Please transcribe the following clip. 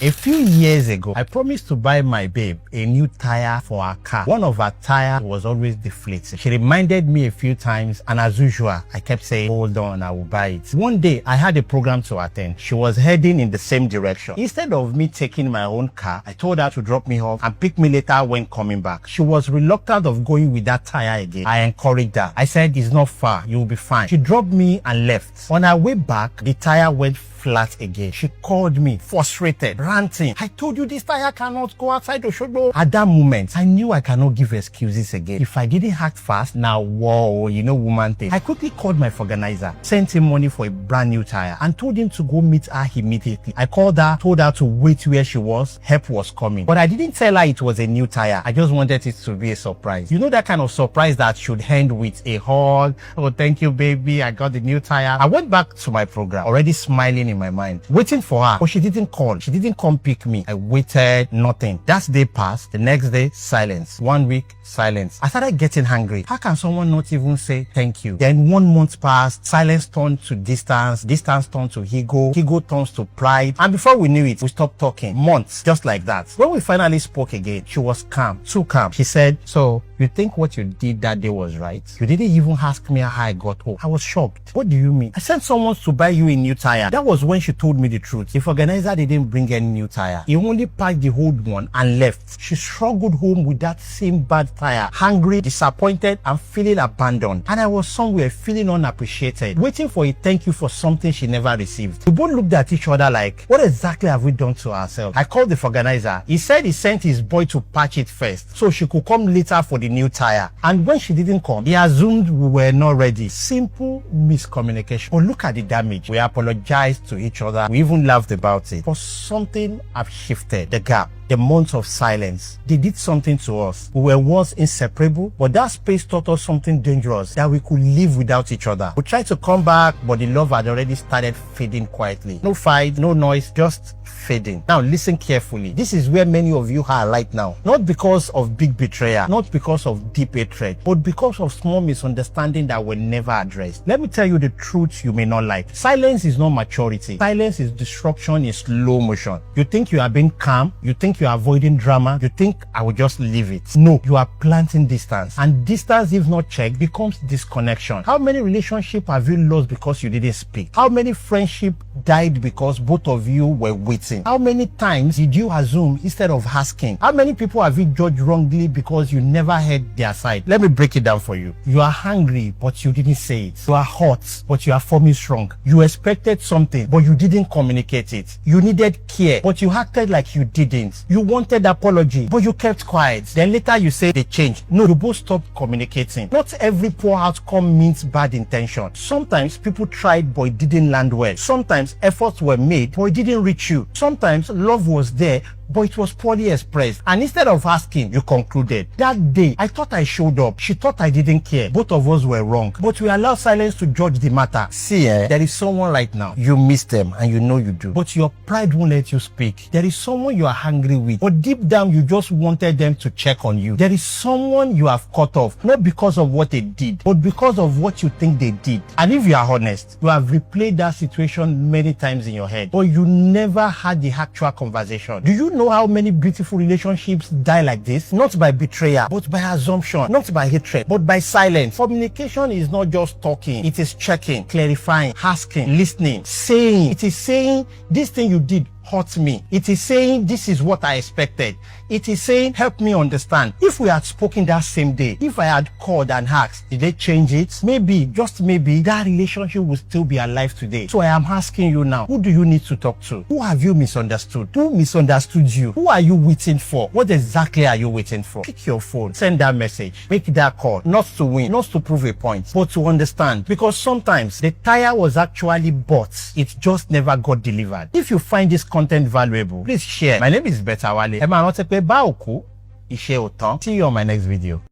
A few years ago, I promised to buy my babe a new tire for her car. One of her tires was always deflating. She reminded me a few times, and as usual, I kept saying, hold on, I will buy it. One day, I had a program to attend. She was heading in the same direction. Instead of me taking my own car, I told her to drop me off and pick me later when coming back. She was reluctant of going with that tire again. I encouraged her. I said, it's not far, you'll be fine. She dropped me and left. On her way back, the tire went flat again. She called me, frustrated, ranting. I told you this tire cannot go outside Osogbo. At that moment, I knew I cannot give excuses again. If I didn't act fast, now, whoa, you know woman thing. I quickly called my organizer, sent him money for a brand new tire, and told him to go meet her immediately. I called her, told her to wait where she was. Help was coming. But I didn't tell her it was a new tire. I just wanted it to be a surprise. You know that kind of surprise that should end with a hug. Oh, thank you, baby. I got the new tire. I went back to my program, already smiling in my mind, waiting for her, but she didn't call. She didn't come pick me. I waited, nothing. That day passed. The next day, silence. 1 week, silence. I started getting angry. How can someone not even say thank you? Then 1 month passed. Silence turned to distance. Distance turned to ego. Ego turns to pride. And before we knew it, we stopped talking. Months, just like that. When we finally spoke again, she was calm, too calm. She said, so you think what you did that day was right? You didn't even ask me how I got home. I was shocked. What do you mean? I sent someone to buy you a new tire. That was when she told me the truth. If organizer didn't bring any new tire, he only packed the old one and left. She struggled home with that same bad tire, hungry, disappointed, and feeling abandoned. And I was somewhere feeling unappreciated, waiting for a thank you for something she never received. We both looked at each other like, what exactly have we done to ourselves? I called the organizer. He said he sent his boy to patch it first, so she could come later for the new tire. And when she didn't come, he assumed we were not ready. Simple miscommunication. But look at the damage. We apologized to each other. We even laughed about it. But something have shifted. The gap. The months of silence. They did something to us. We were once inseparable, but that space taught us something dangerous, that we could live without each other. We tried to come back, but the love had already started fading quietly. No fight, no noise, just fading. Now listen carefully. This is where many of you are right now. Not because of big betrayal, not because of deep hatred, but because of small misunderstanding that were never addressed. Let me tell you the truth you may not like. Silence is not maturity. Silence is destruction in slow motion. You think you are being calm, you think you are avoiding drama, you think I will just leave it. No, you are planting distance. And distance, if not checked, becomes disconnection. How many relationships have you lost because you didn't speak? How many friendships died because both of you were waiting? How many times did you assume instead of asking? How many people have you judged wrongly because you never heard their side? Let me break it down for you. You are hungry, but you didn't say it. You are hot, but you are forming strong. You expected something, but you didn't communicate it. You needed care, but you acted like you didn't. You wanted apology, but you kept quiet. Then later you say they changed. No, you both stopped communicating. Not every poor outcome means bad intention. Sometimes people tried, but it didn't land well. Sometimes efforts were made, but it didn't reach you. Sometimes love was there, but it was poorly expressed. And instead of asking, you concluded. That day, I thought I showed up. She thought I didn't care. Both of us were wrong. But we allow silence to judge the matter. See, there is someone right now. You miss them, and you know you do. But your pride won't let you speak. There is someone you are angry with, but deep down, you just wanted them to check on you. There is someone you have cut off, not because of what they did, but because of what you think they did. And if you are honest, you have replayed that situation many times in your head, but you never had the actual conversation. Do you know how many beautiful relationships die like this? Not by betrayal, but by assumption. Not by hatred, but by silence. Communication is not just talking. It is checking, clarifying, asking, listening, saying. It is saying, this thing you did hurt me. It is saying, this is what I expected. It is saying, help me understand. If we had spoken that same day, if I had called and asked, did they change it? Maybe, just maybe, that relationship would still be alive today. So I am asking you now, who do you need to talk to? Who have you misunderstood? Who misunderstood you? Who are you waiting for? What exactly are you waiting for? Pick your phone, send that message, make that call, not to win, not to prove a point, but to understand. Because sometimes the tire was actually bought. It just never got delivered. If you find this content valuable, please share. My name is Betawale. See you on my next video.